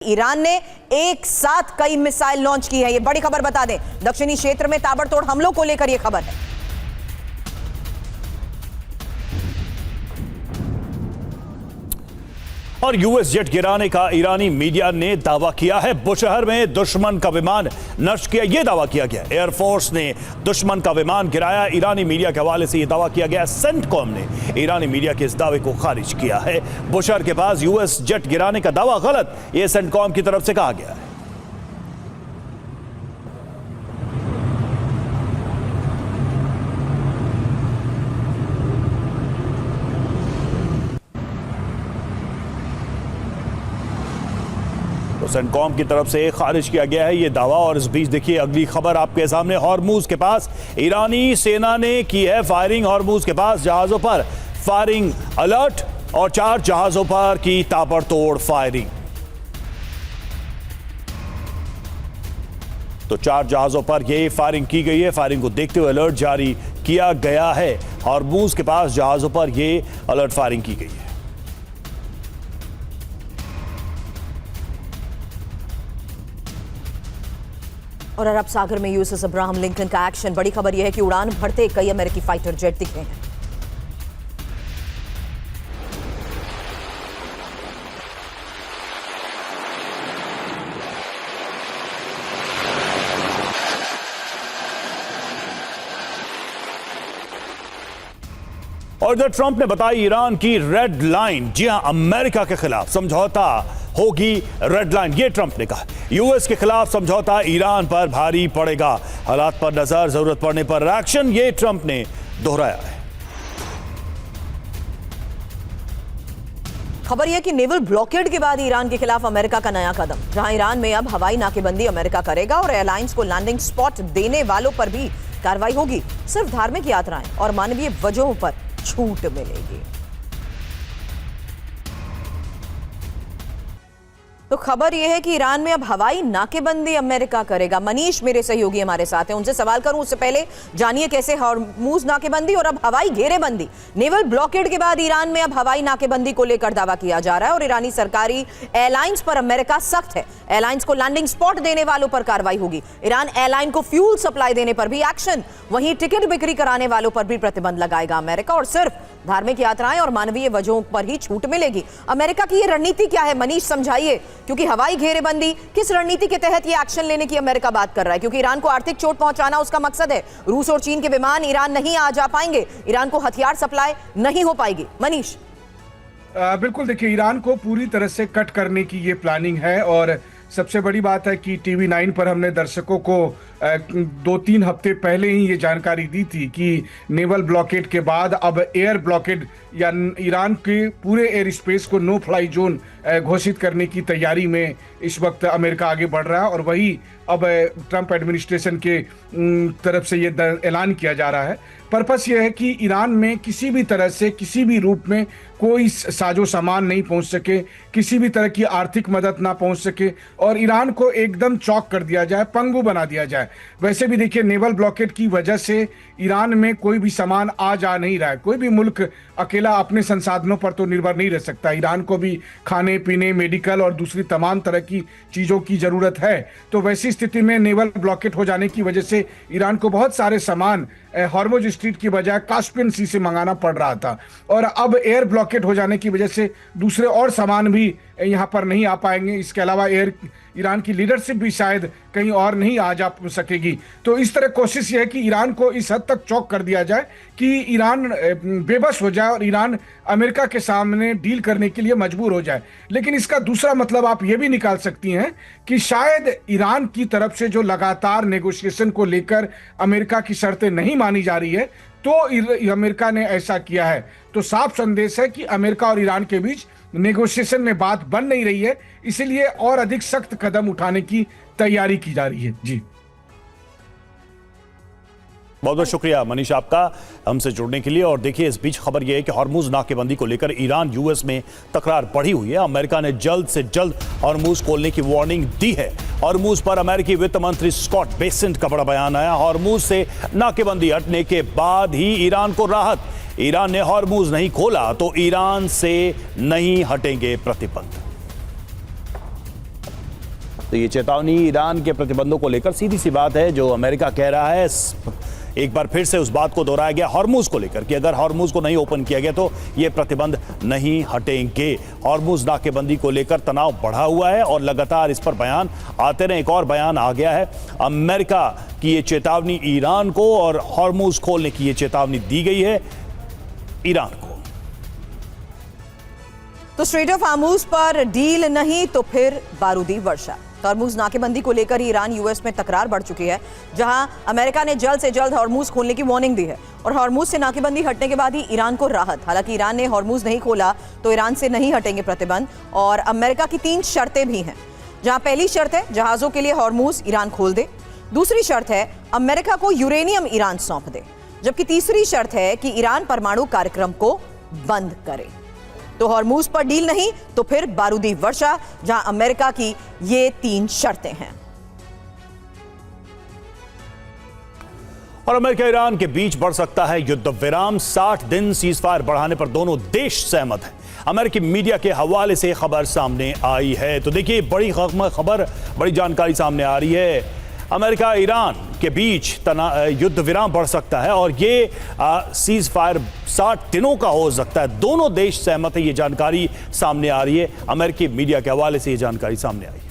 Iran ने एक साथ कई मिसाइल लॉन्च की है। ये बड़ी खबर बता दें, दक्षिणी क्षेत्र में ताबड़तोड़ हमलों को लेकर यह खबर है। और यूएस जेट गिराने का ईरानी मीडिया ने दावा किया है। बुशहर में दुश्मन का विमान नष्ट किया, यह दावा किया गया। एयरफोर्स ने दुश्मन का विमान गिराया। ईरानी मीडिया के हवाले से यह दावा किया गया। सेंटकॉम ने ईरानी मीडिया के इस दावे को खारिज किया है। बुशहर के पास यूएस जेट गिराने का दावा गलत, यह सेंटकॉम की तरफ से कहा गया है। तो सेंटकॉम की तरफ से खारिज किया गया है ये दावा। और इस बीच देखिए अगली खबर आपके सामने। हॉर्मुज के पास ईरानी सेना ने की है फायरिंग। हॉर्मुज के पास जहाजों पर फायरिंग अलर्ट और 4 जहाजों पर की ताबड़तोड़ फायरिंग। तो 4 जहाजों पर यह फायरिंग की गई है। फायरिंग को देखते हुए अलर्ट जारी किया गया है। हॉर्मुज के पास जहाजों पर यह अलर्ट फायरिंग की गई है। और अरब सागर में यूएसएस अब्राहम लिंकन का एक्शन। बड़ी खबर यह है कि उड़ान भरते कई अमेरिकी फाइटर जेट दिखे हैं। और इधर ट्रंप ने बताई ईरान की रेड लाइन। जी हां, अमेरिका के खिलाफ समझौता होगी रेड लाइन, ये ट्रंप ने कहा। यूएस के खिलाफ समझौता ईरान पर भारी पड़ेगा। हालात पर नजर, जरूरत पड़ने पर एक्शन, ये ट्रंप ने दोहराया है। खबर यह कि नेवल ब्लॉकेड के बाद ईरान के खिलाफ अमेरिका का नया कदम। जहां ईरान में अब हवाई नाकेबंदी अमेरिका करेगा और एयरलाइंस को लैंडिंग स्पॉट देने वालों पर भी कार्रवाई होगी। सिर्फ धार्मिक यात्राएं और मानवीय वजहों पर छूट मिलेगी। तो खबर यह है कि ईरान में अब हवाई नाकेबंदी अमेरिका करेगा। मनीष मेरे सहयोगी हमारे साथ हैं, उनसे सवाल करूं उससे पहले जानिए कैसे हॉर्मुज नाकेबंदी और अब हवाई घेरेबंदी। नेवल ब्लॉकेड के बाद ईरान में अब हवाई नाकेबंदी को लेकर दावा किया जा रहा है और ईरानी सरकारी एयरलाइंस पर अमेरिका सख्त है। एयरलाइंस को लैंडिंग स्पॉट देने वालों पर कार्रवाई होगी। ईरान एयरलाइन को फ्यूल सप्लाई देने पर भी एक्शन। वहीं टिकट बिक्री कराने वालों पर भी प्रतिबंध लगाएगा अमेरिका और सिर्फ धार्मिक यात्राएं और मानवीय वजहों पर ही छूट मिलेगी। अमेरिका की यह रणनीति क्या है मनीष, समझाइए, क्योंकि हवाई घेरेबंदी किस रणनीति के तहत यह एक्शन लेने की अमेरिका बात कर रहा है? क्योंकि ईरान को आर्थिक चोट पहुंचाना उसका मकसद है। रूस और चीन के विमान ईरान नहीं आ जा पाएंगे, ईरान को हथियार सप्लाई नहीं हो पाएगी। मनीष। बिल्कुल, देखिए ईरान को पूरी तरह से कट करने की ये प्लानिंग है। और सबसे बड़ी बात है कि टीवी 9 पर हमने दर्शकों को 2-3 हफ्ते पहले ही ये जानकारी दी थी कि नेवल ब्लॉकेड के बाद अब एयर ब्लॉकेड या ईरान के पूरे एयर स्पेस को नो फ्लाई जोन घोषित करने की तैयारी में इस वक्त अमेरिका आगे बढ़ रहा है। और वही अब ट्रंप एडमिनिस्ट्रेशन के तरफ से ये ऐलान किया जा रहा है। पर्पस ये है कि ईरान में किसी भी तरह से किसी भी रूप में कोई साजो सामान नहीं पहुंच सके, किसी भी तरह की आर्थिक मदद ना पहुंच सके और ईरान को एकदम चौक कर दिया जाए, पंगु बना दिया जाए। वैसे भी देखिए नेवल ब्लॉकेड की वजह से ईरान में कोई भी सामान आ जा नहीं रहा है। कोई भी मुल्क अकेला अपने संसाधनों पर तो निर्भर नहीं रह सकता। ईरान को भी खाने पीने, मेडिकल और दूसरी तमाम तरह की चीज़ों की ज़रूरत है। तो वैसी स्थिति में नेवल ब्लॉकेड हो जाने की वजह से ईरान को बहुत सारे सामान हॉर्मुज स्ट्रीट की बजाय कास्पियन सी से मंगाना पड़ रहा था। और अब एयर ब्लॉकेड हो जाने की वजह से दूसरे और सामान भी यहाँ पर नहीं आ पाएंगे। इसके अलावा ईरान की लीडरशिप भी शायद कहीं और नहीं आ जा सकेगी। तो इस तरह कोशिश यह है कि ईरान को इस हद तक चौक कर दिया जाए कि ईरान बेबस हो जाए और ईरान अमेरिका के सामने डील करने के लिए मजबूर हो जाए। लेकिन इसका दूसरा मतलब आप ये भी निकाल सकती हैं कि शायद ईरान की तरफ से जो लगातार नेगोशिएशन को लेकर अमेरिका की शर्तें नहीं मानी जा रही है, तो अमेरिका ने ऐसा किया है। तो साफ संदेश है कि अमेरिका और ईरान के बीच नेगोशिएशन में बात बन नहीं रही है, इसलिए और अधिक सख्त कदम उठाने की तैयारी की जा रही है। जी बहुत बहुत शुक्रिया मनीष आपका हमसे जुड़ने के लिए। और देखिए इस बीच खबर यह है कि हॉर्मुज नाकेबंदी को लेकर ईरान यूएस में तकरार बढ़ी हुई है। अमेरिका ने जल्द से जल्द हॉर्मुज खोलने की वार्निंग दी है। हॉर्मुज पर अमेरिकी वित्त मंत्री स्कॉट बेसेंट का बड़ा बयान आया। हॉर्मुज से नाकेबंदी हटने के बाद ही ईरान को राहत। ईरान ने हॉर्मुज नहीं खोला तो ईरान से नहीं हटेंगे प्रतिबंध। तो ये चेतावनी ईरान के प्रतिबंधों को लेकर सीधी सी बात है जो अमेरिका कह रहा है। एक बार फिर से उस बात को दोहराया गया हॉर्मुज को लेकर कि अगर हॉर्मुज को नहीं ओपन किया गया तो ये प्रतिबंध नहीं हटेंगे। हॉर्मुज नाकेबंदी को लेकर तनाव बढ़ा हुआ है और लगातार इस पर बयान आते रहे। एक और बयान आ गया है अमेरिका की ये चेतावनी ईरान को, और हॉर्मुज खोलने की ये चेतावनी दी गई है ईरान को। तो स्ट्रेट ऑफ हॉर्मुज पर डील नहीं तो फिर बारूदी वर्षा। हॉर्मुज नाकेबंदी को लेकर ईरान यूएस में तकरार बढ़ चुकी है, जहां अमेरिका ने जल्द से जल्द हॉर्मुज खोलने की वार्निंग दी है और हॉर्मुज से नाकेबंदी हटने के बाद ही ईरान को राहत। हालांकि ईरान ने हॉर्मुज नहीं खोला तो ईरान से नहीं हटेंगे प्रतिबंध, और अमेरिका की 3 शर्तें भी हैं, जहां पहली शर्त है जहाजों के लिए हॉर्मुज ईरान खोल दे, दूसरी शर्त है अमेरिका को यूरेनियम ईरान सौंप दे, जबकि तीसरी शर्त है कि ईरान परमाणु कार्यक्रम को बंद करे। तो हॉर्मुज पर डील नहीं तो फिर बारूदी वर्षा, जहां अमेरिका की ये 3 शर्तें हैं। और अमेरिका ईरान के बीच बढ़ सकता है युद्ध विराम। 60 दिन सीजफायर बढ़ाने पर दोनों देश सहमत हैं। अमेरिकी मीडिया के हवाले से खबर सामने आई है। तो देखिए बड़ी खबर, बड़ी जानकारी सामने आ रही है। अमेरिका ईरान के बीच युद्ध विराम बढ़ सकता है और ये सीज फायर 60 दिनों का हो सकता है। दोनों देश सहमत है, ये जानकारी सामने आ रही है। अमेरिकी मीडिया के हवाले से ये जानकारी सामने आई है।